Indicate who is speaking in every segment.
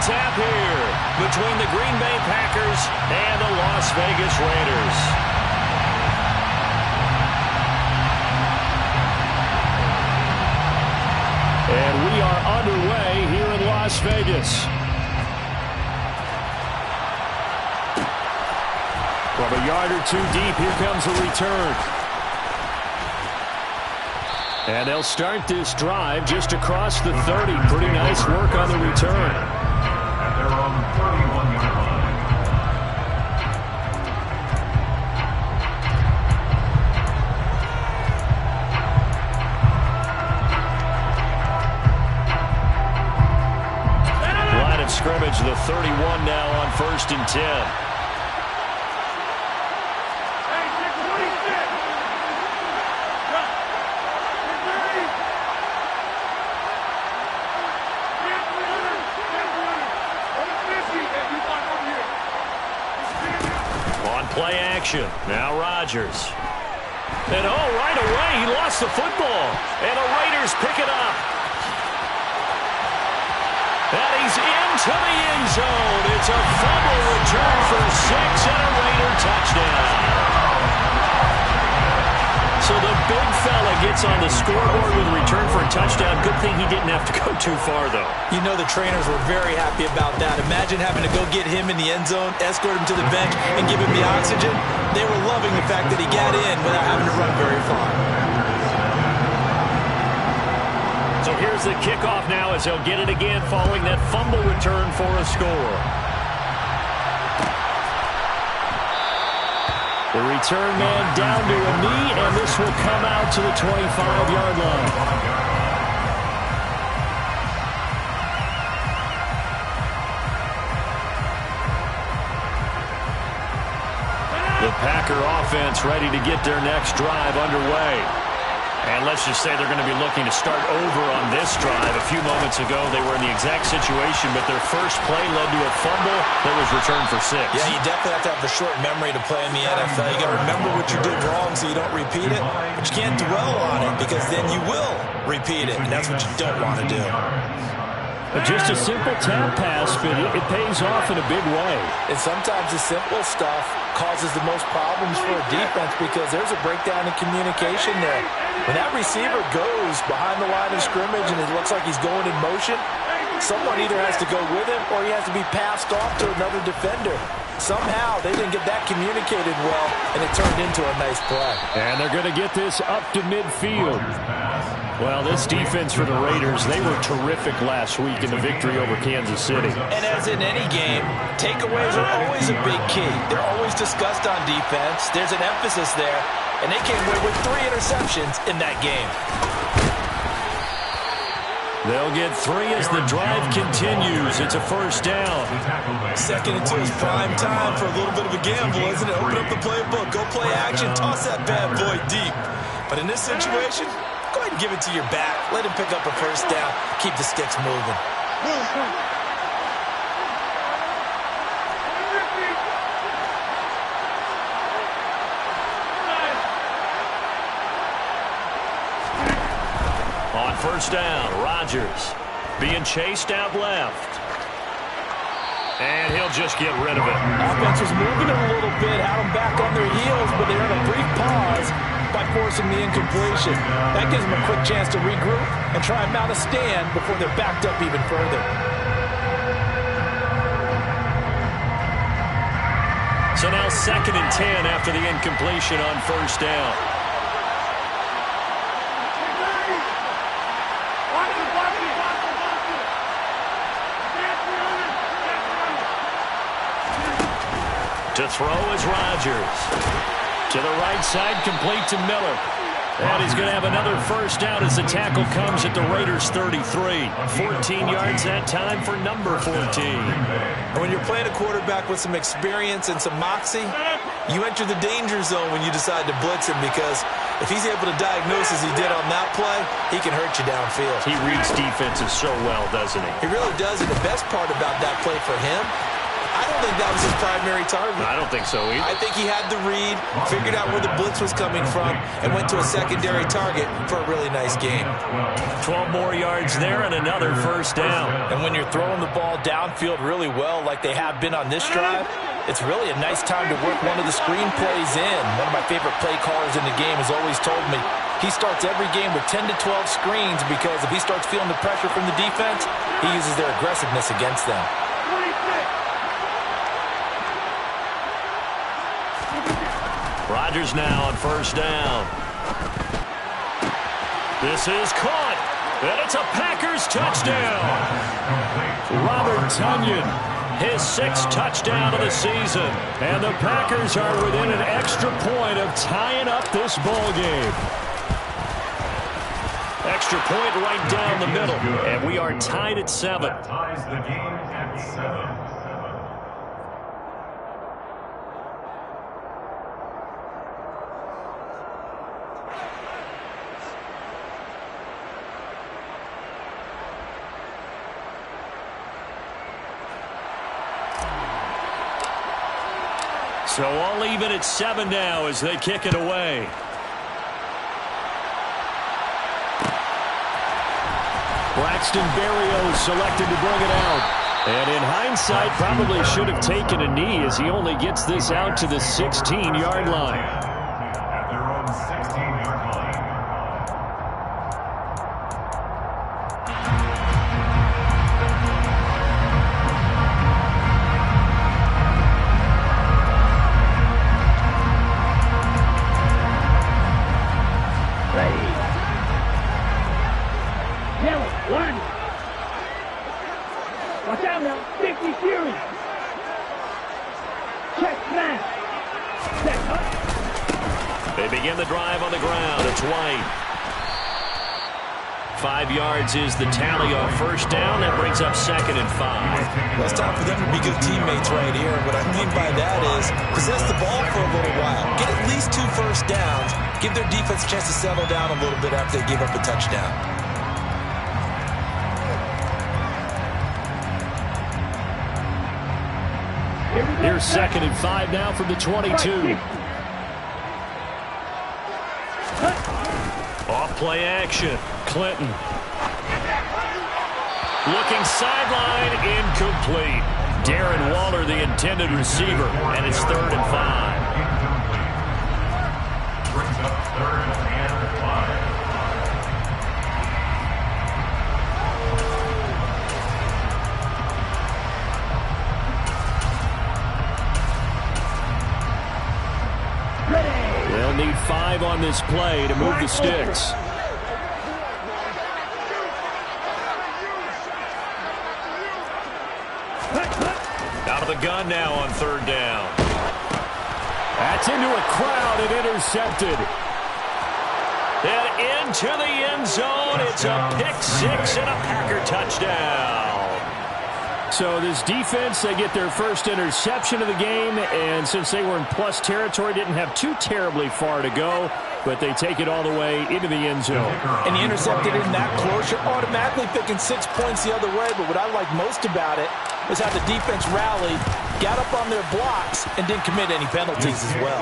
Speaker 1: tap here between the Green Bay Packers and the Las Vegas Raiders. And we are underway here in Las Vegas. From a yard or two deep, here comes a return. And they'll start this drive just across the 30. Pretty nice work on the return.
Speaker 2: And they're on the 31-yard line.
Speaker 1: Line of scrimmage, the 31 now on 1st and 10. Play action. Now Rodgers. And right away, he lost the football. And the Raiders pick it up. And he's into the end zone. It's a fumble return for 6 and a Raider touchdown. So the big fella gets on the scoreboard with a return for a touchdown. Good thing he didn't have to go too far, though.
Speaker 3: You know the trainers were very happy about that. Imagine having to go get him in the end zone, escort him to the bench, and give him the oxygen. They were loving the fact that he got in without having to run very far.
Speaker 1: So here's the kickoff now as they'll get it again following that fumble return for a score. The return man down to a knee, and this will come out to the 25-yard line. The Packer offense ready to get their next drive underway. And let's just say they're going to be looking to start over on this drive. A few moments ago, they were in the exact situation, but their first play led to a fumble that was returned for 6.
Speaker 3: Yeah, you definitely have to have a short memory to play in the NFL. You got to remember what you did wrong so you don't repeat it, but you can't dwell on it because then you will repeat it, and that's what you don't want to do.
Speaker 1: Just a simple tap pass, but it pays off in a big way.
Speaker 4: And sometimes the simple stuff causes the most problems for a defense because there's a breakdown in communication there. When that receiver goes behind the line of scrimmage and it looks like he's going in motion, someone either has to go with him or he has to be passed off to another defender. Somehow they didn't get that communicated well, and it turned into a nice play.
Speaker 1: And they're going to get this up to midfield. Well, this defense for the Raiders, they were terrific last week in the victory over Kansas City.
Speaker 3: And as in any game, takeaways are always a big key. They're always discussed on defense. There's an emphasis there, and they came away with 3 interceptions in that game.
Speaker 1: They'll get 3 as the drive continues. It's a first down.
Speaker 3: 2nd and 2 is prime time for a little bit of a gamble, isn't it? Open up the playbook, go play action, toss that bad boy deep. But in this situation, go ahead and give it to your back. Let him pick up a first down. Keep the sticks moving.
Speaker 1: On first down, Rodgers being chased out left. And he'll just get rid of it.
Speaker 4: Offense was moving it a little bit, had them back on their heels, but they had a brief pause by forcing the incompletion. That gives them a quick chance to regroup and try and mount a stand before they're backed up even further.
Speaker 1: So now 2nd and 10 after the incompletion on first down. To throw is Rodgers. To the right side, complete to Miller. And he's going to have another first down as the tackle comes at the Raiders' 33. 14 yards that time for number 14.
Speaker 3: And when you're playing a quarterback with some experience and some moxie, you enter the danger zone when you decide to blitz him because if he's able to diagnose as he did on that play, he can hurt you downfield.
Speaker 1: He reads defenses so well, doesn't he?
Speaker 3: He really does, and the best part about that play for him,
Speaker 4: I don't think that was his primary target.
Speaker 1: I don't think so either.
Speaker 4: I think he had the read, figured out where the blitz was coming from, and went to a secondary target for a really nice game.
Speaker 1: 12 more yards there and another first down.
Speaker 4: And when you're throwing the ball downfield really well like they have been on this drive, it's really a nice time to work one of the screen plays in. One of my favorite play callers in the game has always told me he starts every game with 10 to 12 screens because if he starts feeling the pressure from the defense, he uses their aggressiveness against them.
Speaker 1: Rodgers now on first down. This is caught, and it's a Packers touchdown. Robert Tonyan, his 6th touchdown of the season. And the Packers are within an extra point of tying up this ball game. Extra point right down the middle, and we are tied at 7.
Speaker 2: That ties the game at 7.
Speaker 1: So all even at 7 now as they kick it away. Braxton Berrios selected to bring it out. And in hindsight, probably should have taken a knee as he only gets this out to the 16-yard line.
Speaker 2: At their own 16-yard line.
Speaker 5: Watch out now, 50 Fury. Check snap. Set up.
Speaker 1: They begin the drive on the ground. It's White. 5 yards is the tally on first down. That brings up 2nd and 5.
Speaker 4: Well, it's time for them to be good teammates right here. What I mean by that is possess the ball for a little while. Get at least 2 first downs. Give their defense a chance to settle down a little bit after they give up a touchdown.
Speaker 1: Here's 2nd and 5 now from the 22. Off play action. Clinton. Looking sideline, incomplete. Darren Waller, the intended receiver, and it's 3rd and 5.
Speaker 2: Brings up 3rd and 5.
Speaker 1: They'll need 5 on this play to move the sticks. Out of the gun now on 3rd down. That's into a crowd and intercepted. And into the end zone. It's a pick 6 and a Packer touchdown. So this defense, they get their first interception of the game, and since they were in plus territory, didn't have too terribly far to go, but they take it all the way into the end zone.
Speaker 4: And you intercepted in that close, you're automatically picking 6 points the other way, but what I like most about it was how the defense rallied, got up on their blocks, and didn't commit any penalties as well.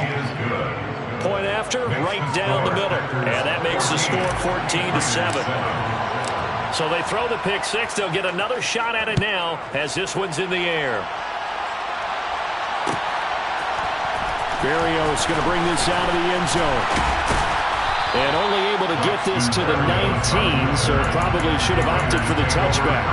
Speaker 1: Point after, right down the middle, and that makes the score 14-7. So they throw the pick 6. They'll get another shot at it now as this one's in the air. Berrios going to bring this out of the end zone. And only able to get this to the 19, so probably should have opted for the touchback.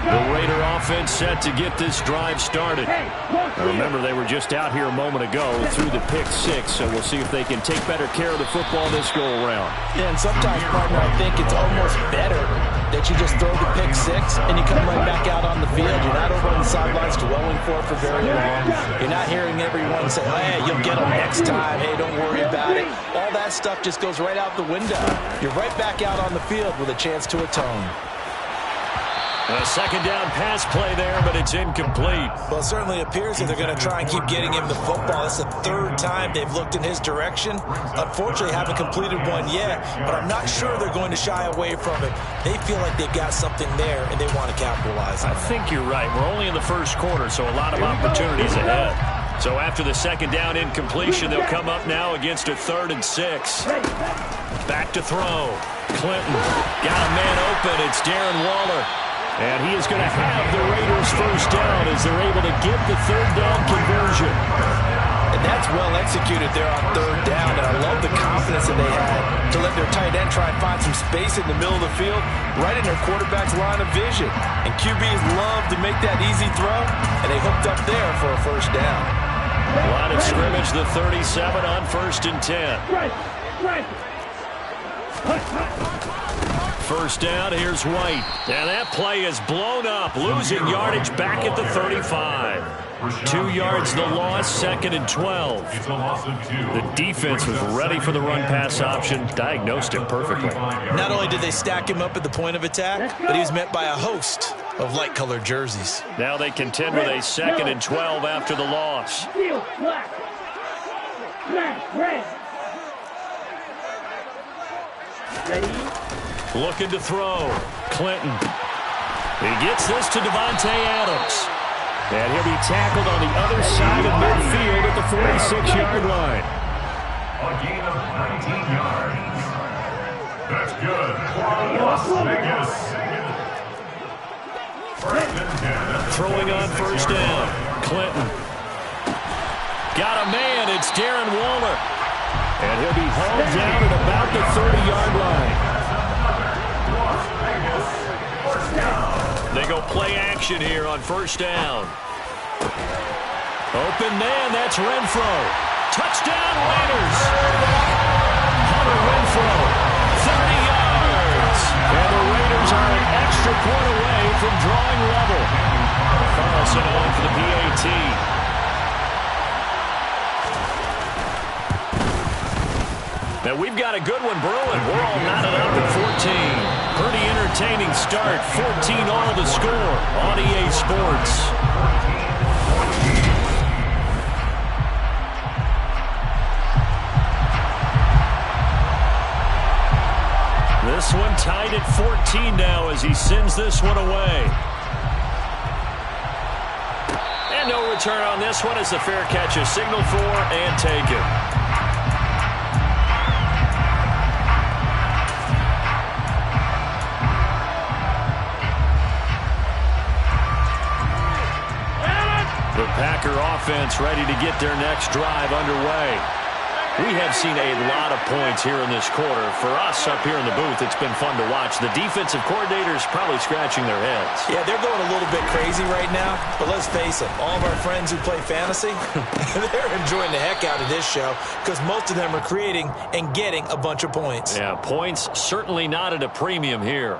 Speaker 1: The Raider offense set to get this drive started. Now remember, they were just out here a moment ago through the pick 6, so we'll see if they can take better care of the football this go-around.
Speaker 4: Yeah, and sometimes, partner, I think it's almost better that you just throw the pick 6 and you come right back out on the field. You're not over on the sidelines dwelling for it for very long. You're not hearing everyone say, hey, you'll get them next time. Hey, don't worry about it. All that stuff just goes right out the window. You're right back out on the field with a chance to atone.
Speaker 1: A second down pass play there, but it's incomplete.
Speaker 3: Well, it certainly appears that they're going to try and keep getting him the football. It's the third time they've looked in his direction. Unfortunately, haven't completed one yet, but I'm not sure they're going to shy away from it. They feel like they've got something there, and they want to capitalize on it.
Speaker 1: I think you're right. We're only in the first quarter, so a lot of opportunities ahead. So after the second down incompletion, they'll come up now against a 3rd and 6. Back to throw. Clinton got a man open. It's Darren Waller. And he is going to have the Raiders first down as they're able to get the 3rd down conversion.
Speaker 3: And that's well executed there on 3rd down. And I love the confidence that they had to let their tight end try and find some space in the middle of the field, right in their quarterback's line of vision. And QBs love to make that easy throw, and they hooked up there for a first down.
Speaker 1: Line of scrimmage, the 37 on 1st and 10. First down, here's White. And that play is blown up, losing yardage back at the 35. 2 yards the loss, 2nd and 12.
Speaker 2: It's a loss of 2.
Speaker 1: The defense was ready for the run-pass option, diagnosed it perfectly.
Speaker 3: Not only did they stack him up at the point of attack, but he was met by a host of light-colored jerseys.
Speaker 1: Now they contend with a 2nd and 12 after the loss. Looking to throw. Clinton. He gets this to Devontae Adams. And he'll be tackled on the other side of midfield at the 46-yard line.
Speaker 2: A gain of 19 yards. That's good for Las Vegas. 1st and 10.
Speaker 1: Throwing on first down. Clinton. Got a man. It's Darren Waller. And he'll be hauled down at about the 30-yard line. They go play action here on first down. Open man, that's Renfro. Touchdown Raiders. Hunter Renfro, 30 yards. And the Raiders are an extra point away from drawing level. Carlson on for the PAT. Now we've got a good one brewing. We're all knotted up at 14. Pretty entertaining start. 14 all to score on EA Sports. This one tied at 14 now as he sends this one away. And no return on this one as the fair catch is signaled for and taken. The Packer offense ready to get their next drive underway. We have seen a lot of points here in this quarter. For us up here in the booth, it's been fun to watch. The defensive coordinators probably scratching their heads.
Speaker 3: Yeah, they're going a little bit crazy right now. But let's face it, all of our friends who play fantasy, they're enjoying the heck out of this show because most of them are creating and getting a bunch of points.
Speaker 1: Yeah, points certainly not at a premium here.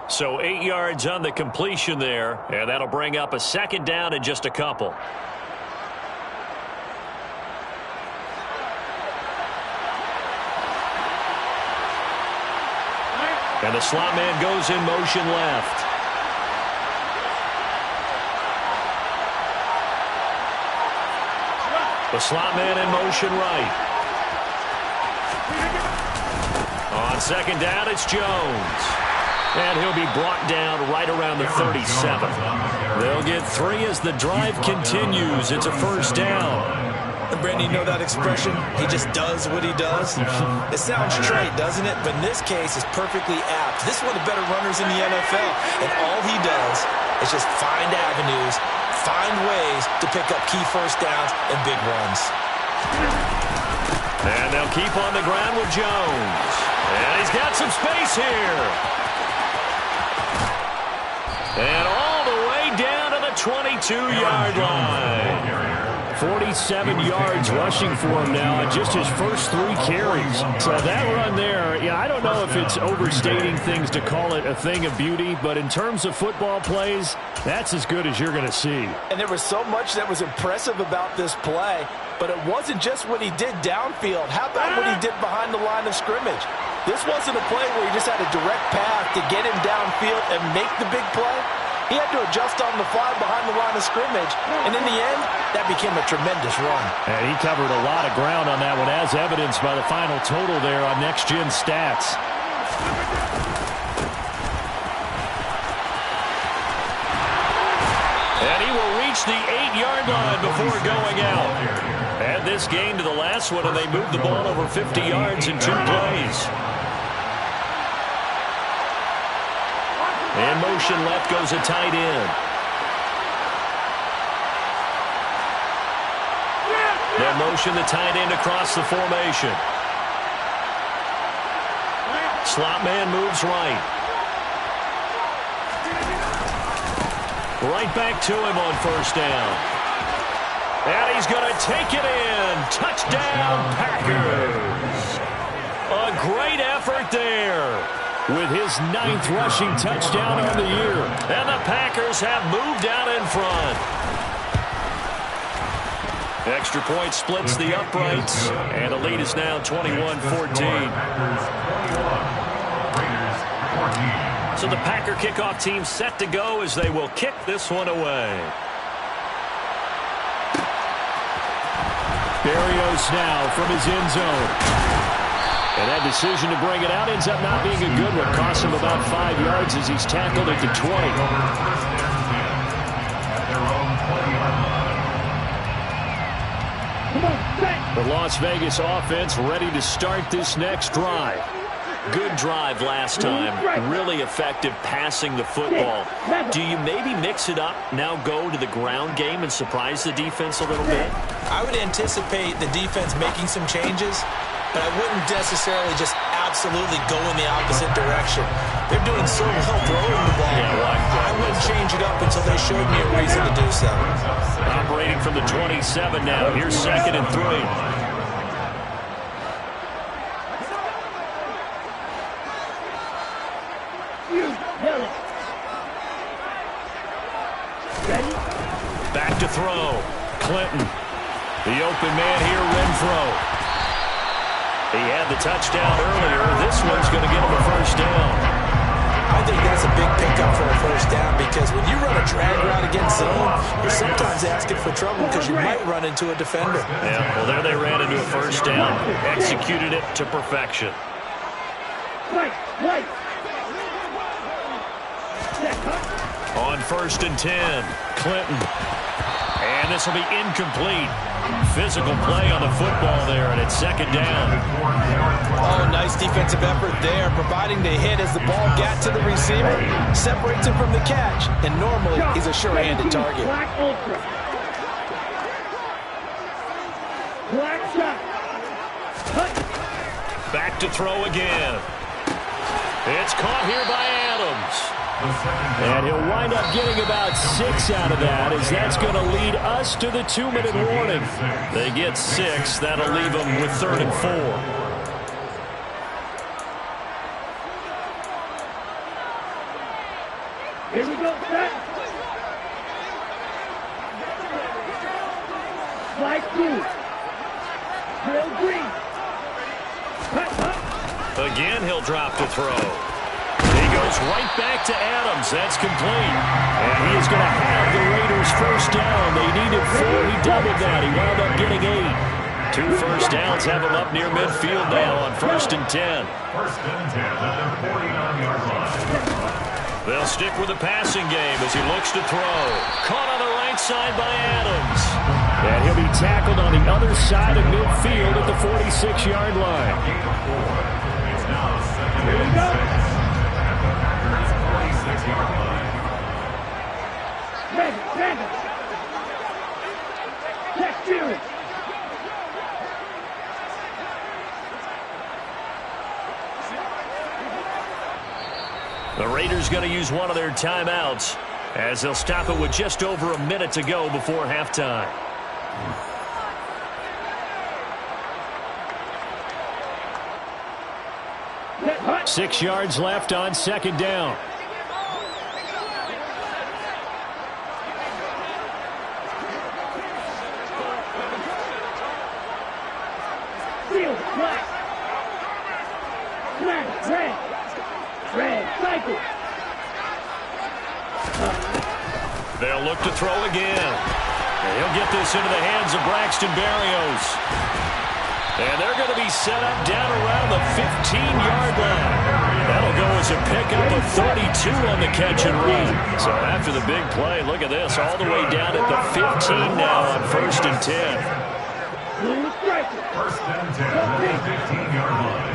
Speaker 1: So 8 yards on the completion there, and that'll bring up a second down in just a couple. And the slot man goes in motion left. The slot man in motion right. On second down, it's Jones. And he'll be brought down right around the 37. They'll get 3 as the drive continues. It's a first down.
Speaker 3: And Brandon, you know that expression? He just does what he does? It sounds trite, doesn't it? But in this case, it's perfectly apt. This is one of the better runners in the NFL. And all he does is just find avenues, find ways to pick up key first downs and big runs.
Speaker 1: And they'll keep on the ground with Jones. And he's got some space here. And all the way down to the 22-yard line. 47 yards rushing for him now on just his first 3 carries. So that run there, yeah, I don't know if it's overstating things to call it a thing of beauty, but in terms of football plays, that's as good as you're going to see.
Speaker 4: And there was so much that was impressive about this play, but it wasn't just what he did downfield. How about what he did behind the line of scrimmage? This wasn't a play where he just had a direct path to get him downfield and make the big play. He had to adjust on the fly behind the line of scrimmage, and in the end, that became a tremendous run.
Speaker 1: And he covered a lot of ground on that one, as evidenced by the final total there on Next Gen Stats. And he will reach the 8-yard line before going out. Add this game to the last one, and they moved the ball over 50 yards in 2 plays. In motion left goes a tight end. They'll motion the tight end across the formation. Slot man moves right. Right back to him on first down. And he's going to take it in. Touchdown, Packers. A great effort there, with his 9th rushing touchdown on the year. And the Packers have moved out in front. Extra point splits the uprights, and the lead is now 21-14. So the Packer kickoff team set to go as they will kick this one away. Berrios now from his end zone. And that decision to bring it out ends up not being a good one. Costs him about 5 yards as he's tackled at the 20. The Las Vegas offense ready to start this next drive. Good drive last time. Really effective passing the football. Do you maybe mix it up, now go to the ground game and surprise the defense a little bit?
Speaker 4: I would anticipate the defense making some changes, but I wouldn't necessarily just absolutely go in the opposite direction. They're doing so well throwing the ball. I wouldn't change it up until they showed me a reason to do so.
Speaker 1: Operating from the 27 now. Here's 2nd and 3. Back to throw. Clinton. The open man here, Renfro. He had the touchdown earlier. This one's going to get him a first down.
Speaker 4: I think that's a big pickup for a first down, because when you run a drag route against zone, you're sometimes asking for trouble because you might run into a defender.
Speaker 1: Yeah, well, there they ran into a first down. Executed it to perfection. On 1st and 10, Clinton. And this will be incomplete. Physical play on the football there, and it's 2nd down.
Speaker 4: Oh, nice defensive effort there, providing the hit as the ball got to the receiver, separates him from the catch, and normally he's a sure-handed target.
Speaker 1: Back to throw again. It's caught here by Adams. And he'll wind up getting about 6 out of that, as that's going to lead us to the 2-minute warning. They get 6. That'll leave them with 3rd and 4.
Speaker 5: Here we go, set. Slide 2. Drill green.
Speaker 1: Again, he'll drop to throw. He goes right back to Adams. That's complete. And he is going to have the Raiders first down. They needed 4. He doubled that. He wound up getting 8. 2 first downs have him up near midfield now on 1st and 10.
Speaker 2: 1st and 10 at the 49-yard line.
Speaker 1: They'll stick with the passing game as he looks to throw. Caught on the right side by Adams. And he'll be tackled on the other side of midfield at the 46-yard line.
Speaker 5: Here we go.
Speaker 1: The Raiders going to use one of their timeouts as they'll stop it with just over a minute to go before halftime.
Speaker 5: Hut.
Speaker 1: 6 yards left on 2nd down.
Speaker 5: Seal, flat. Flat. Cycle.
Speaker 1: They'll look to throw again. And he'll get this into the hands of Braxton Berrios. And they're going to be set up down around the 15-yard line. That'll go as a pickup of 32 on the catch and run. So after the big play, look at this, all the way down at the 15 now on 1st and 10.
Speaker 2: First and 10 at the 15-yard line.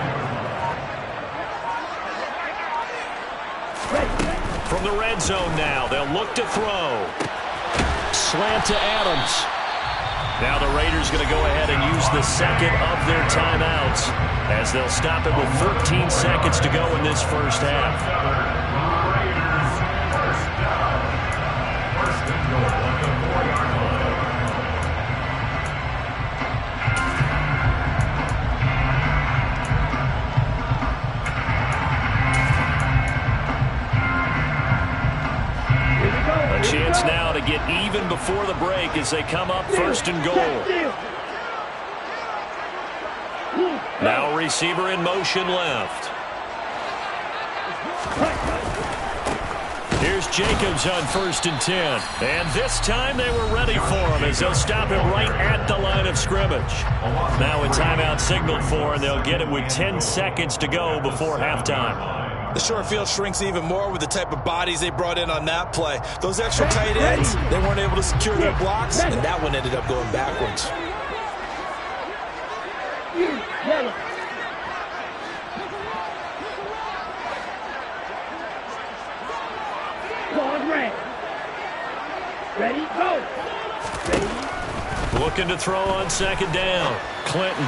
Speaker 1: From the red zone now, they'll look to throw. Slant to Adams. Now the Raiders going to go ahead and use the second of their timeouts as they'll stop it with 13 seconds to go in this first half.
Speaker 2: Raiders, first down. First and goal at the 4-yard line.
Speaker 1: A chance now to get even before the break as they come up 1st and goal. Now receiver in motion left. Here's Jacobs on 1st and 10. And this time they were ready for him as they'll stop him right at the line of scrimmage. Now a timeout signaled for, and they'll get it with 10 seconds to go before halftime.
Speaker 3: The short field shrinks even more with the type of bodies they brought in on that play. Those extra tight ends, they weren't able to secure their blocks, and that one ended up going backwards.
Speaker 5: Ready, go. Ready.
Speaker 1: Looking to throw on 2nd down. Clinton.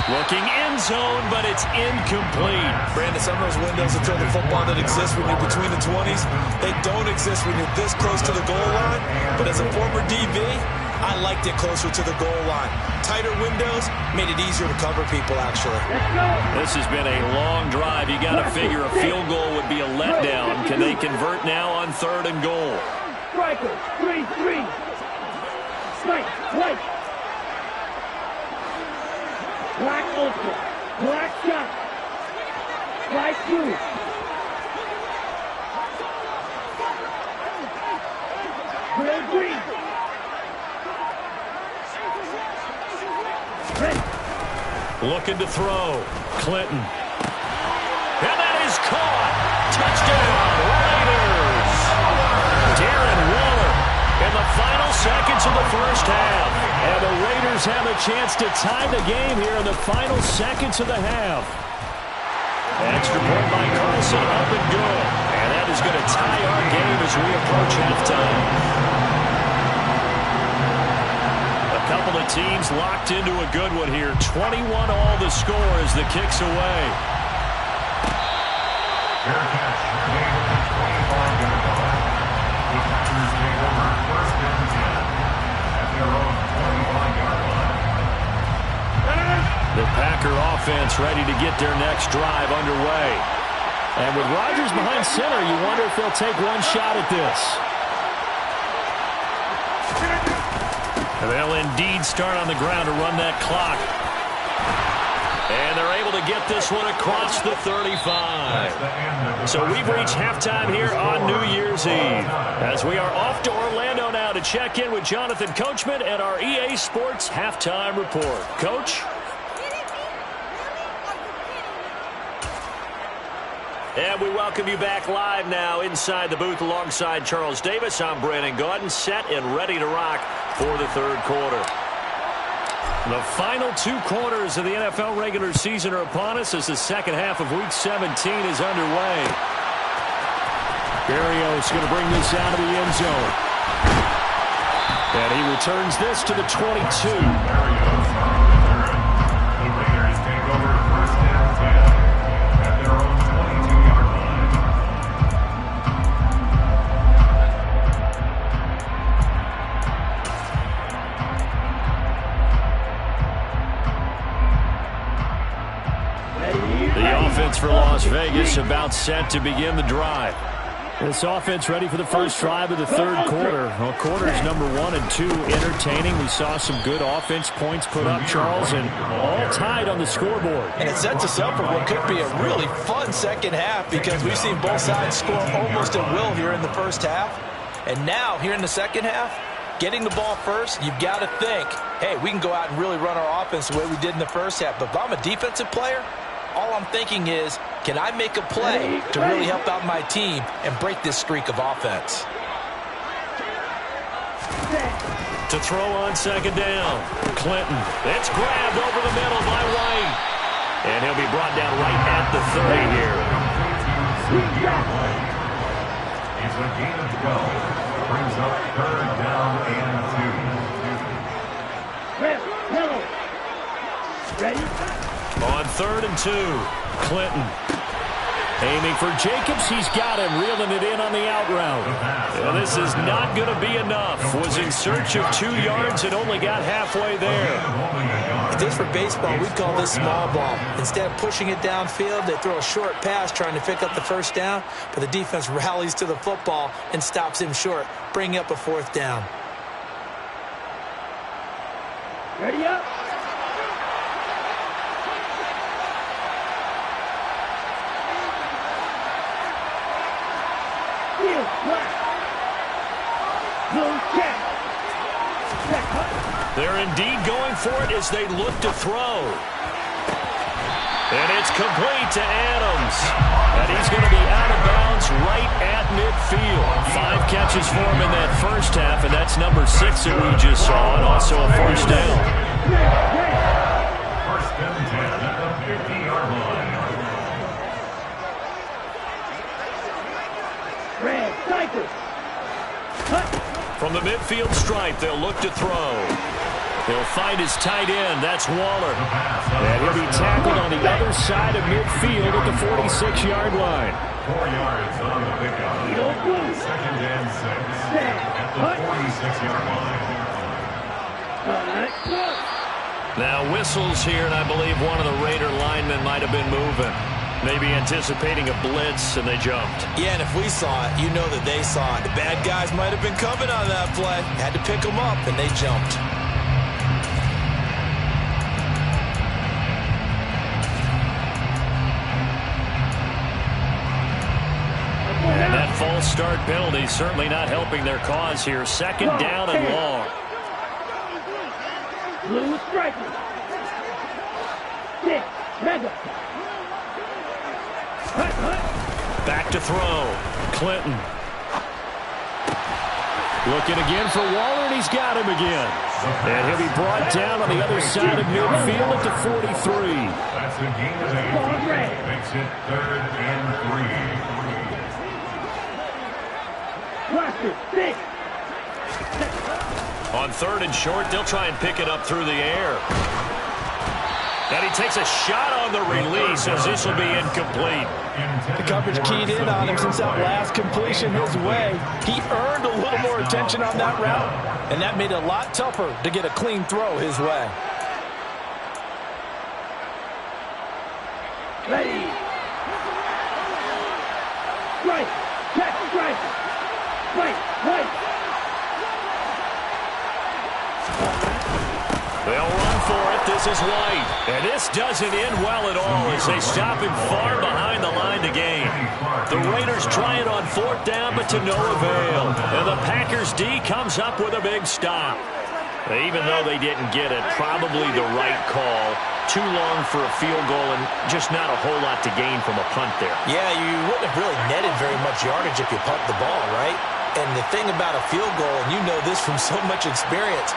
Speaker 1: Looking end zone, but it's incomplete.
Speaker 3: Brandon, some of those windows to throw the football that exist when you're between the 20s, they don't exist when you're this close to the goal line. But as a former DB, I liked it closer to the goal line. Tighter windows made it easier to cover people, actually.
Speaker 1: This has been a long drive. You got to figure a field goal would be a letdown. Can they convert now on 3rd and goal?
Speaker 5: Striker, 3-3. Snipe, white. Black ultra. Black shot. Black blue. Gray green. Red.
Speaker 1: Looking to throw. Clinton. And that is caught. Touchdown, Raiders. Darren Waller in the final seconds of the first half. And the Raiders have a chance to tie the game here in the final seconds of the half. Extra point by Carlson, up and good. And that is going to tie our game as we approach halftime. A couple of teams locked into a good one here. 21 all the score as the kick's away.
Speaker 2: Fair catch made at the 25-yard line. The Packers take over 1st and 10 at their own 25-yard line.
Speaker 1: The Packer offense ready to get their next drive underway. And with Rodgers behind center, you wonder if they'll take one shot at this. And they'll indeed start on the ground to run that clock. And they're able to get this one across the 35. So we've reached halftime here on New Year's Eve. As we are off to Orlando now to check in with Jonathan Coachman and our EA Sports Halftime Report. Coach? And we welcome you back live now inside the booth alongside Charles Davis. I'm Brandon Gaudin, set and ready to rock for the 3rd quarter. The final 2 quarters of the NFL regular season are upon us as the second half of Week 17 is underway. Berrios going to bring this out of the end zone. And he returns this to the 22.
Speaker 2: Berrios on the 3rd. The Raiders take over 1st and 10 at their own 22-yard line.
Speaker 1: The offense for Las Vegas about set to begin the drive. This offense ready for the first drive of the third quarter. Well, quarters number 1 and 2 entertaining. We saw some good offense points put up, Charles, and all tied on the scoreboard.
Speaker 4: And it sets us up for what could be a really fun second half because we've seen both sides score almost at will here in the first half. And now, here in the second half, getting the ball first, you've got to think, hey, we can go out and really run our offense the way we did in the first half. But if I'm a defensive player, all I'm thinking is, can I make a play to really help out my team and break this streak of offense?
Speaker 1: To throw on second down, Clinton. It's grabbed over the middle by White. And he'll be brought down right at the 30 here.
Speaker 2: It's a gain of 12. Brings up third down and 2.
Speaker 5: Ready?
Speaker 1: On 3rd and 2, Clinton. Aiming for Jacobs. He's got him, reeling it in on the out route. And this is not going to be enough. Was in search of 2 yards and only got halfway there.
Speaker 4: If this were baseball, we'd call this small ball. Instead of pushing it downfield, they throw a short pass trying to pick up the first down, but the defense rallies to the football and stops him short, bringing up a 4th down.
Speaker 5: Ready up?
Speaker 1: They're indeed going for it as they look to throw. And it's complete to Adams. And he's going to be out of bounds right at midfield. 5 catches for him in that first half, and that's number 6 that we just saw, and also a first down.
Speaker 2: First and 10 at the 50-yard line.
Speaker 5: Red, Cypress.
Speaker 1: From the midfield stripe, they'll look to throw. He'll find his tight end. That's Waller. And he'll be tackled on the other side of midfield at the 46-yard line.
Speaker 2: 4 yards on the pickup. Second and 6 at the 46-yard line.
Speaker 1: Now whistles here, and I believe one of the Raider linemen might have been moving. Maybe anticipating a blitz, and they jumped.
Speaker 4: Yeah, and if we saw it, you know that they saw it. The bad guys might have been coming on that play. Had to pick them up, and they jumped.
Speaker 1: And that false start penalty certainly not helping their cause here. Second down and long.
Speaker 5: Blue striker. 6, mega.
Speaker 1: Back to throw. Clinton. Looking again for Waller, and he's got him again. And he'll be brought down on the other side of midfield at the 43.
Speaker 2: That's a gain of 8. Makes it 3rd and 3.
Speaker 1: On 3rd and short, they'll try and pick it up through the air. And he takes a shot on the release as this will be incomplete.
Speaker 4: The coverage keyed in on him since that last completion his way. He earned a little more attention on that route, and that made it a lot tougher to get a clean throw his way.
Speaker 5: Ready. Strike. Check strike. Right.
Speaker 1: They'll run for it. This is White. And this doesn't end well at all as they stop him far behind the line to gain. The Raiders try it on 4th down, but to no avail. And the Packers D comes up with a big stop. Even though they didn't get it, probably the right call. Too long for a field goal and just not a whole lot to gain from a punt there.
Speaker 4: Yeah, you wouldn't have really netted very much yardage if you punt the ball, right? And the thing about a field goal, and you know this from so much experience,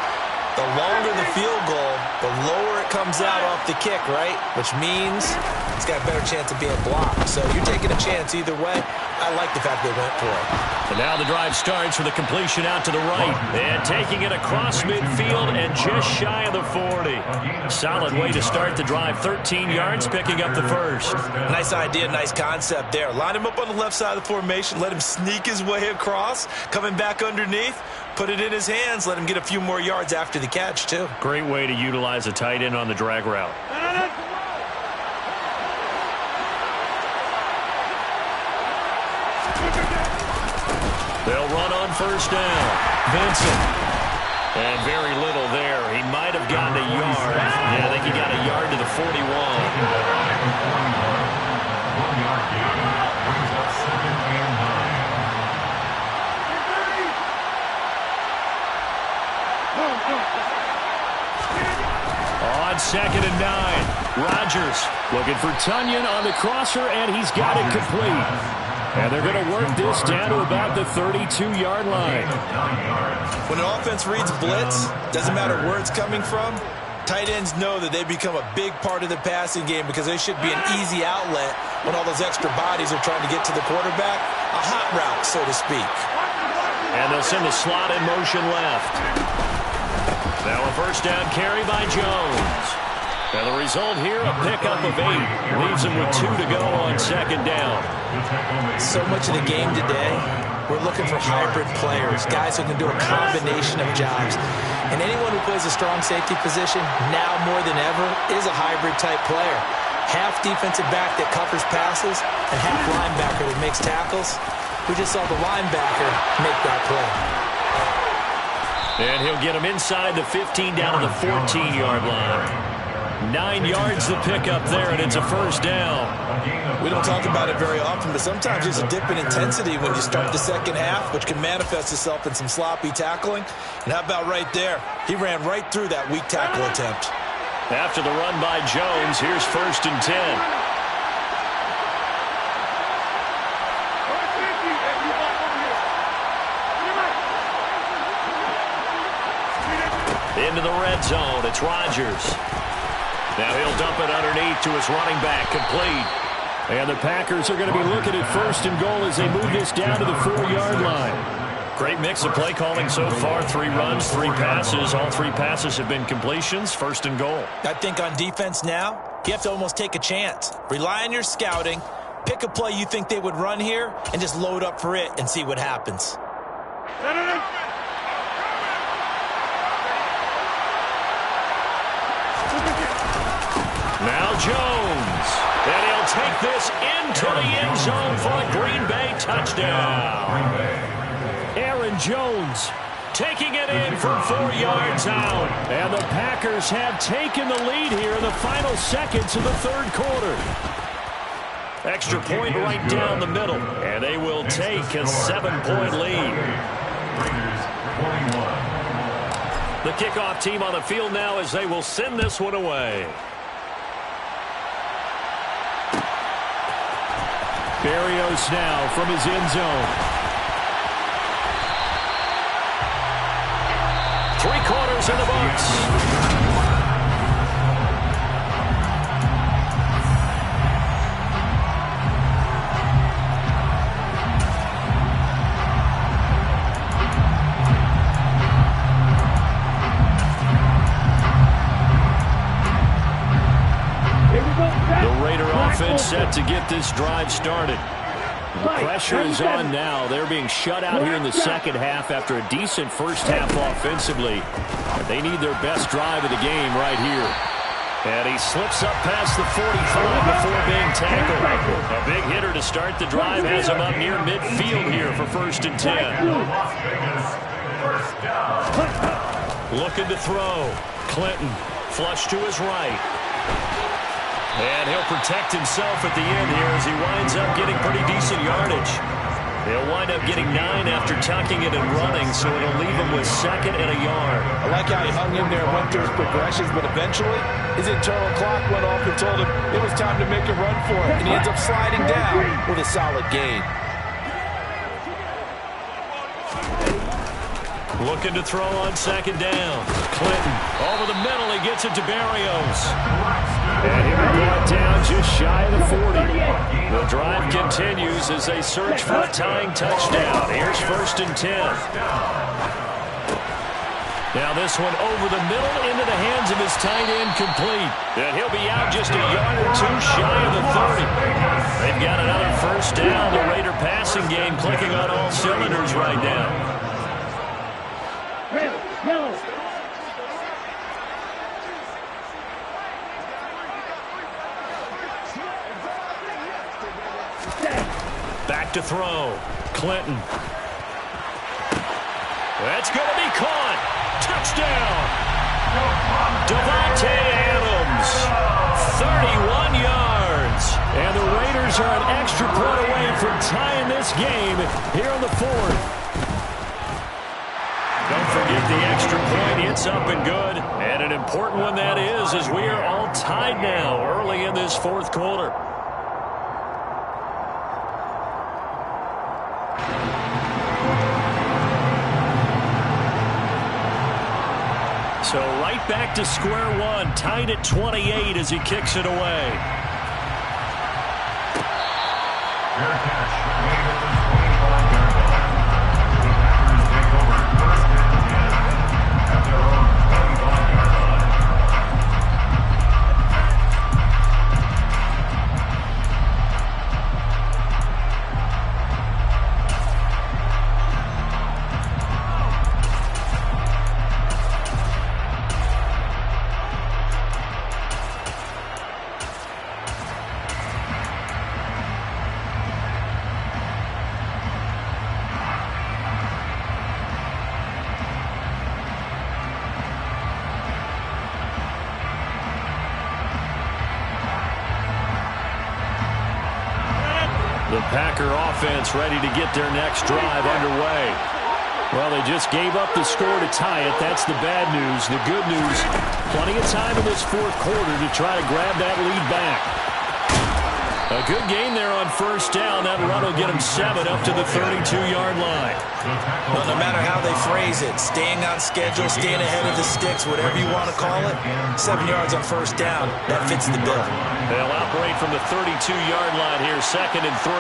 Speaker 4: the longer the field goal, the lower it comes out off the kick, right? Which means it's got a better chance of being blocked. So you're taking a chance either way. I like the fact they went for it.
Speaker 1: And now the drive starts with a completion out to the right. And taking it across midfield and just shy of the 40. Solid way to start the drive. 13 yards, picking up the first.
Speaker 4: Nice idea, nice concept there. Line him up on the left side of the formation. Let him sneak his way across. Coming back underneath. Put it in his hands. Let him get a few more yards after the catch, too.
Speaker 1: Great way to utilize a tight end on the drag route. first down. Vincent. And very little there. He might have gotten a yard. Yeah, I think he got a yard to the 41.
Speaker 2: 1-yard gain brings up 2nd and 9.
Speaker 1: On 2nd and 9, Rodgers looking for Tunyon on the crosser, and he's got it complete. And they're going to work this down to about the 32-yard line.
Speaker 3: When an offense reads blitz, doesn't matter where it's coming from, tight ends know that they become a big part of the passing game because they should be an easy outlet when all those extra bodies are trying to get to the quarterback. A hot route, so to speak.
Speaker 1: And they'll send the slot in motion left. Now a first down carry by Jones. And the result here, a pickup of 8. Leaves him with 2 to go on 2nd down.
Speaker 3: So much of the game today, we're looking for hybrid players, guys who can do a combination of jobs. And anyone who plays a strong safety position, now more than ever, is a hybrid-type player. Half defensive back that covers passes, and half linebacker that makes tackles. We just saw the linebacker make that play.
Speaker 1: And he'll get him inside the 15 down to the 14-yard line. 9 yards to pick up there, and it's a first down.
Speaker 3: We don't talk about it very often, but sometimes there's a dip in intensity when you start the second half, which can manifest itself in some sloppy tackling. And how about right there? He ran right through that weak tackle attempt.
Speaker 1: After the run by Jones, here's 1st and 10. Into the red zone, it's Rodgers. Now he'll dump it underneath to his running back, complete. And the Packers are going to be looking at 1st and goal as they move this down to the 4-yard line. Great mix of play calling so far. 3 runs, 3 passes. All 3 passes have been completions. 1st and goal.
Speaker 3: I think on defense now, you have to almost take a chance. Rely on your scouting. Pick a play you think they would run here and just load up for it and see what happens.
Speaker 1: Now Jones, and he'll take this into the end zone for a Green Bay touchdown. Aaron Jones taking it in from 4 yards out. And the Packers have taken the lead here in the final seconds of the 3rd quarter. Extra point right down the middle, and they will take a 7-point lead. The kickoff team on the field now as they will send this one away. Berrios now from his end zone. 3 quarters in the books. Offense set to get this drive started. The pressure is on now. They're being shut out here in the second half after a decent first half offensively. They need their best drive of the game right here. And he slips up past the 45 before being tackled. A big hitter to start the drive has him up near midfield here for 1st and 10. Looking to throw. Clinton flush to his right. And he'll protect himself at the end here as he winds up getting pretty decent yardage. He'll wind up getting 9 after tucking it and running, so it'll leave him with 2nd and a yard.
Speaker 4: I like how he hung in there and went through his progressions, but eventually his internal clock went off and told him it was time to make a run for it. And he ends up sliding down with a solid gain.
Speaker 1: Looking to throw on 2nd down. Clinton over the middle. He gets it to Berrios. And he will brought down just shy of the 40. The drive continues as they search for a tying touchdown. Here's 1st and 10. Now this one over the middle into the hands of his tight end, complete. And he'll be out just a yard or 2 shy of the 30. They've got another first down. The Raider passing game clicking on all cylinders right now. Back to throw. Clinton. That's going to be caught. Touchdown. Davante Adams, 31 yards. And the Raiders are an extra point away from tying this game here in the fourth. Don't forget the extra point. It's up and good. And an important one that is, as we are all tied now early in this fourth quarter. So right back to square one, tied at 28 as he kicks it away.
Speaker 2: Fair catch. Made at the 25-yard line. The Packers take over first and 10 at their own 25-yard line.
Speaker 1: The Packer offense ready to get their next drive underway. Well, they just gave up the score to tie it. That's the bad news. The good news, plenty of time in this fourth quarter to try to grab that lead back. A good game there on first down. That run will get them 7 up to the 32-yard line.
Speaker 3: Well, no matter how they phrase it, staying on schedule, staying ahead of the sticks, whatever you want to call it, 7 yards on first down, that fits the bill.
Speaker 1: They'll operate from the 32-yard line here, 2nd and 3.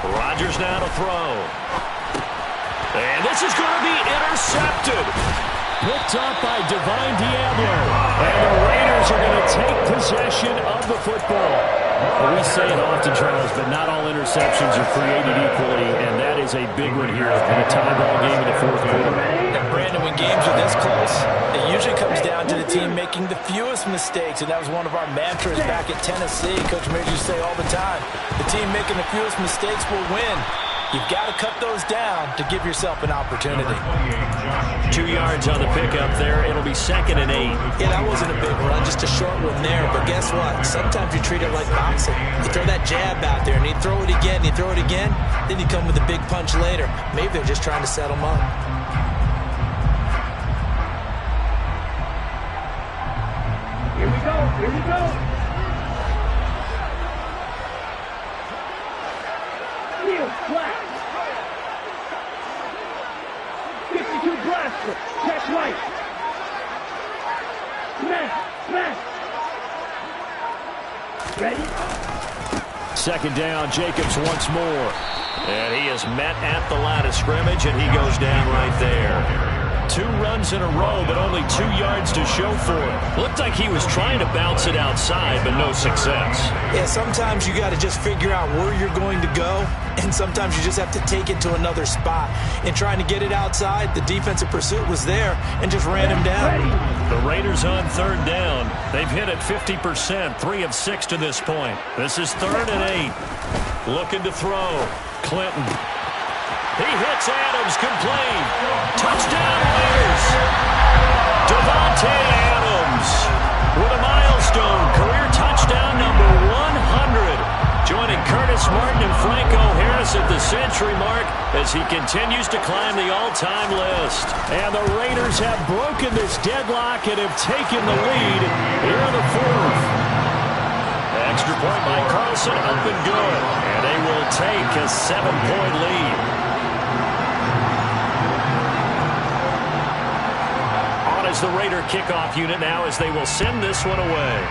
Speaker 1: Rodgers now to throw. And this is going to be intercepted. Picked up by Divine Diablo. And the Raiders are going to take possession of the football. Well, we say it often, Charles, but not all interceptions are created equally, and that is a big one here in a tie-ball game in the fourth quarter.
Speaker 4: And Brandon, when games are this close, it usually comes down to the team making the fewest mistakes, and that was one of our mantras back at Tennessee. Coach Mears used to say all the time, the team making the fewest mistakes will win. You've got to cut those down to give yourself an opportunity.
Speaker 1: 2 yards on the pickup there. It'll be 2nd and 8.
Speaker 3: Yeah, that wasn't a big run, just a short one there. But guess what? Sometimes you treat it like boxing. You throw that jab out there, and you throw it again, you throw it again, then you come with a big punch later. Maybe they're just trying to set them up.
Speaker 5: Here we go. Here we go. Heel flat. 52 blaster. Check right. Smash. Smash. Ready?
Speaker 1: 2nd down, Jacobs once more. And he is met at the line of scrimmage, and he goes down right there. 2 runs in a row, but only 2 yards to show for it. Looked like he was trying to bounce it outside, but no success.
Speaker 3: Yeah, sometimes you got to just figure out where you're going to go, and sometimes you just have to take it to another spot. In trying to get it outside, the defensive pursuit was there and just ran him down.
Speaker 1: The Raiders on 3rd down. They've hit it 50%, 3 of 6 to this point. This is 3rd and 8. Looking to throw. Clinton. He hits Adams, complete. Touchdown Raiders. Davante Adams with a milestone career touchdown number 100. Joining Curtis Martin and Franco Harris at the century mark as he continues to climb the all-time list. And the Raiders have broken this deadlock and have taken the lead here in the fourth. Extra point by Carlson, up and good. And they will take a 7-point lead. On is the Raider kickoff unit now as they will send this one away.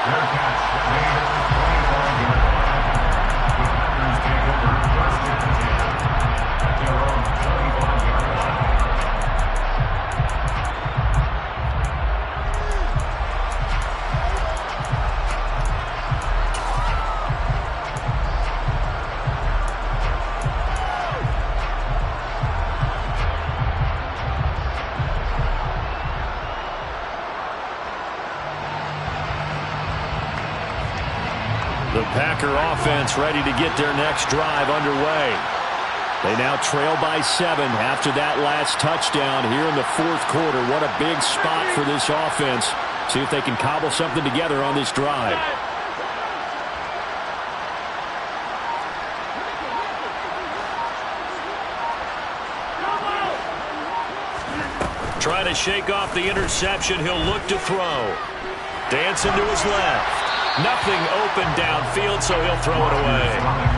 Speaker 2: Fair catch. Made at the 25-yard line. The Packers take over first and 10 at their own 25-yard line.
Speaker 1: The Packer offense ready to get their next drive underway. They now trail by 7 after that last touchdown here in the fourth quarter. What a big spot for this offense. See if they can cobble something together on this drive. Trying to shake off the interception. He'll look to throw. Dancing to his left. Nothing open downfield, so he'll throw it away.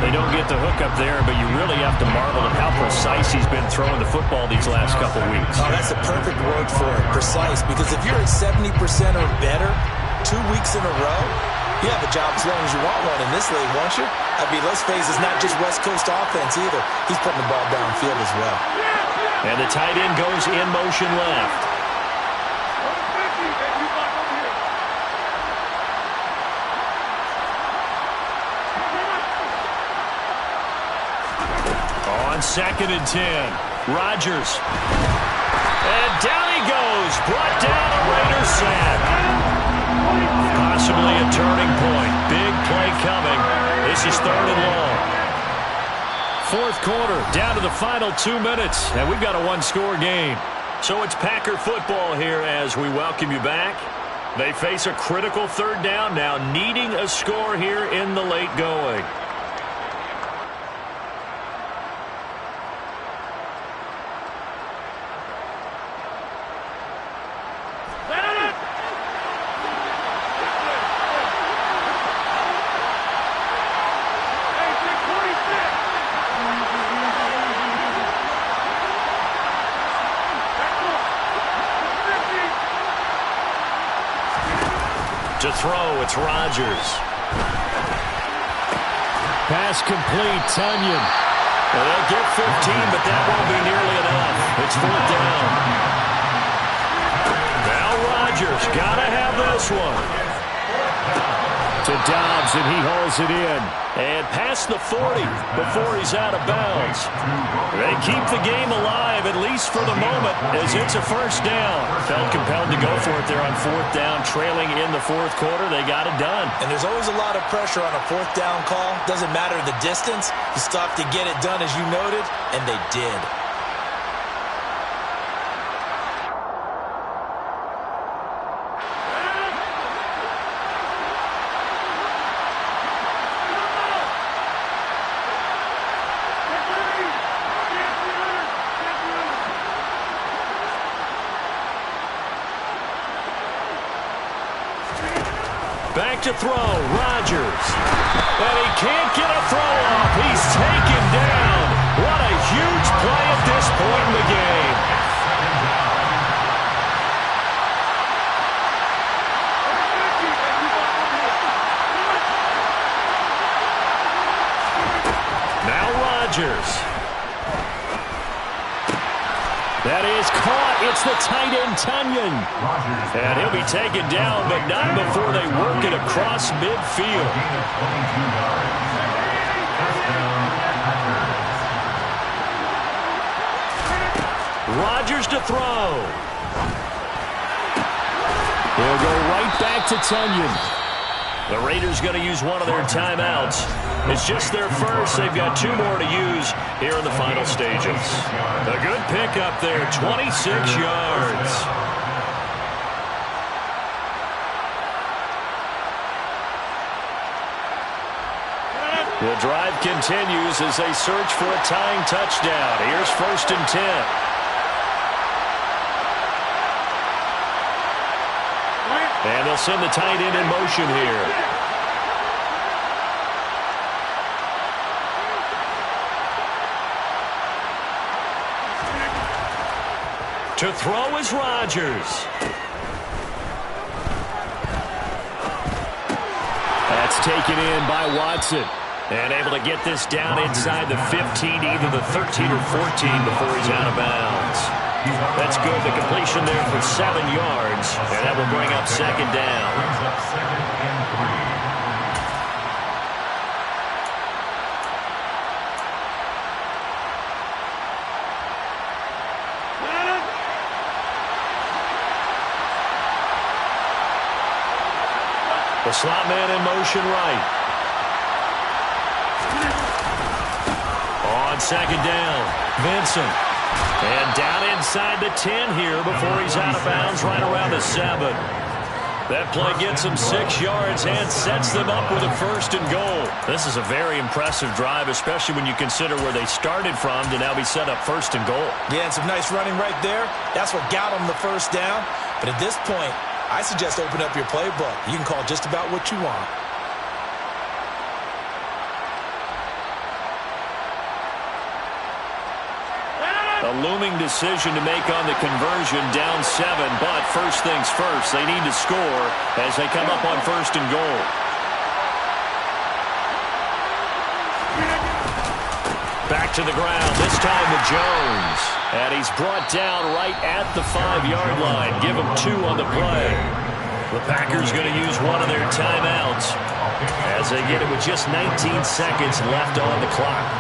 Speaker 1: They don't get the hook up there, but you really have to marvel at how precise he's been throwing the football these last couple weeks.
Speaker 4: Oh, that's a perfect word for it, precise, because if you're at 70% or better 2 weeks in a row, you have a job as long as you want one in this league, won't you? I mean, let's face it, it's not just West Coast offense either. He's putting the ball downfield as well.
Speaker 1: And the tight end goes in motion left. On 2nd and 10, Rodgers. And down he goes. Brought down a Raiders sack. Possibly a turning point. Big play coming. This is 3rd and long. Fourth quarter, down to the final 2 minutes, and we've got a one-score game. So it's Packer football here as we welcome you back. They face a critical 3rd down now, needing a score here in the late going. To throw, it's Rodgers. Pass complete, Tunyon. Well, they'll get 15, but that won't be nearly enough. It's 4th down. Now Rodgers, gotta have this one. To Dobbs, and he hauls it in. And past the 40 before he's out of bounds. They keep the game alive, at least for the moment, as it's a 1st down. Felt compelled to go for it there on 4th down, trailing in the 4th quarter. They got it done.
Speaker 4: And there's always a lot of pressure on a 4th down call. Doesn't matter the distance. You still have to get it done, as you noted, and they did.
Speaker 1: Back to throw, Rodgers. And he can't get a throw off. He's taken down. What a huge play at this point in the game. Now Rodgers. That is caught. It's the tight end, Tunyon. And he'll be taken down, but not before they work it across midfield. Rodgers to throw. He'll go right back to Tunyon. The Raiders going to use one of their timeouts. It's just their first. They've got 2 more to use here in the final stages. A good pickup there, 26 yards. The drive continues as they search for a tying touchdown. Here's 1st and 10. And they'll send the tight end in motion here. To throw is Rodgers. That's taken in by Watson. And able to get this down inside the 15, either the 13 or 14 before he's out of bounds. That's good. The completion there for 7 yards. And that will bring up 2nd down. The slot man in motion right. on second down. Vincent. And down inside the 10 here before he's out of bounds right around the 7. That play gets him 6 yards and sets them up with a 1st and goal. This is a very impressive drive, especially when you consider where they started from to now be set up 1st and goal.
Speaker 3: Yeah, and some nice running right there. That's what got them the 1st down. But at this point, I suggest open up your playbook. You can call just about what you want.
Speaker 1: A looming decision to make on the conversion, down 7, but first things first, they need to score as they come up on 1st and goal. Back to the ground, this time to Jones. And he's brought down right at the 5-yard line. Give him 2 on the play. The Packers going to use one of their timeouts as they get it with just 19 seconds left on the clock.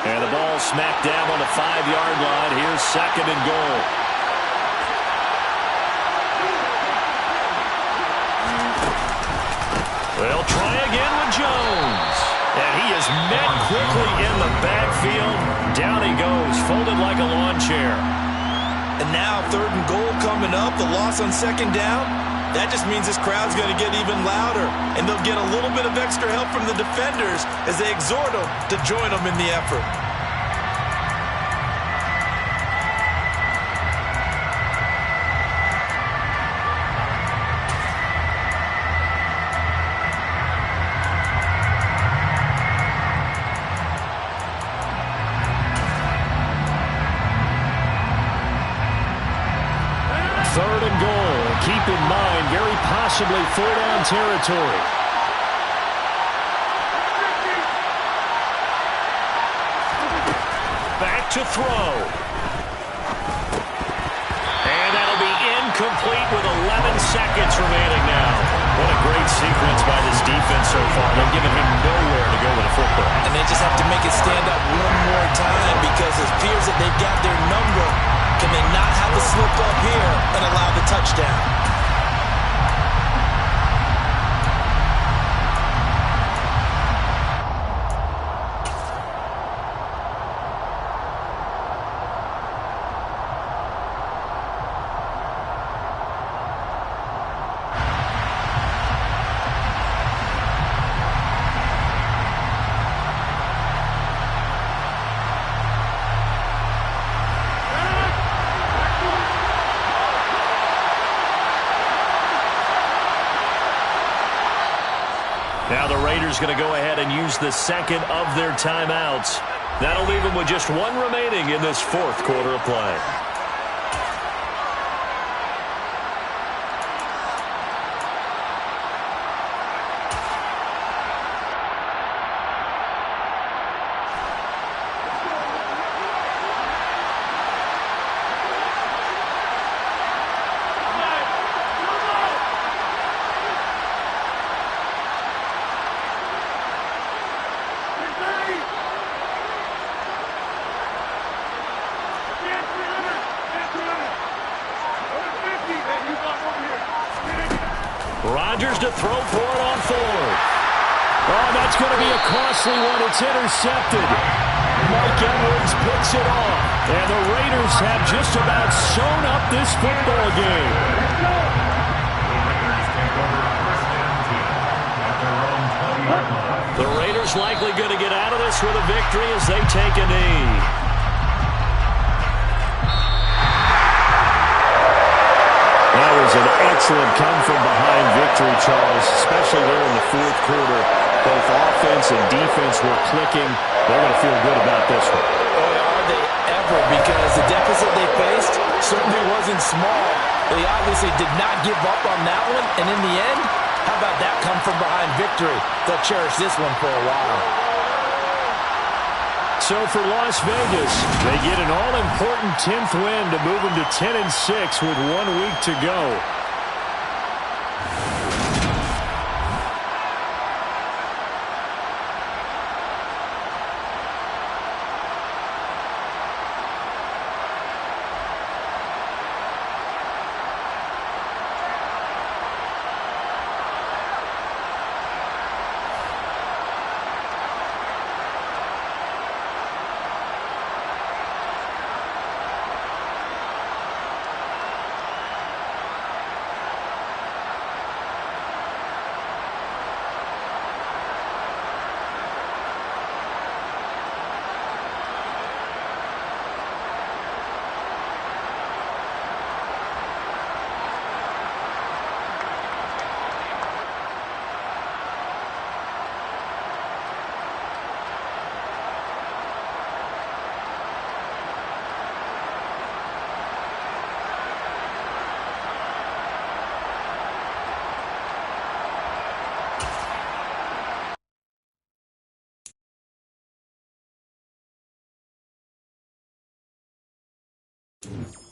Speaker 1: And the ball smacked down on the 5-yard line. Here's 2nd and goal. They'll try again with Jones. And he is met quickly in the backfield. Down he goes, folded like a lawn chair.
Speaker 3: And now 3rd and goal coming up. The loss on 2nd down. That just means this crowd's going to get even louder. And they'll get a little bit of extra help from the defenders as they exhort them to join them in the effort.
Speaker 1: Keep in mind, very possibly 4th down territory. Back to throw. And that'll be incomplete with 11 seconds remaining now. What a great sequence by this defense so far. They've given him nowhere to go with a football.
Speaker 3: And they just have to make it stand up one more time because it appears that they've got their number. Can they not have the slip up here and allow the touchdown?
Speaker 1: Now the Raiders going to go ahead and use the 2nd of their timeouts. That'll leave them with just 1 remaining in this 4th quarter of play. Rodgers to throw for it on 4th. Oh, that's going to be a costly one. It's intercepted. Mike Edwards picks it off. And the Raiders have just about sewn up this football game. The Raiders likely going to get out of this with a victory as they take a knee. That was an excellent come-from-behind victory, Charles, especially there in the 4th quarter. Both offense and defense were clicking. They're going to feel good about this one.
Speaker 3: Boy, are they ever, because the deficit they faced certainly wasn't small. They obviously did not give up on that one, and in the end, how about that come-from-behind victory? They'll cherish this one for a while.
Speaker 1: So for Las Vegas, they get an all-important 10th win to move them to 10-6 with 1 week to go.
Speaker 6: Thank you.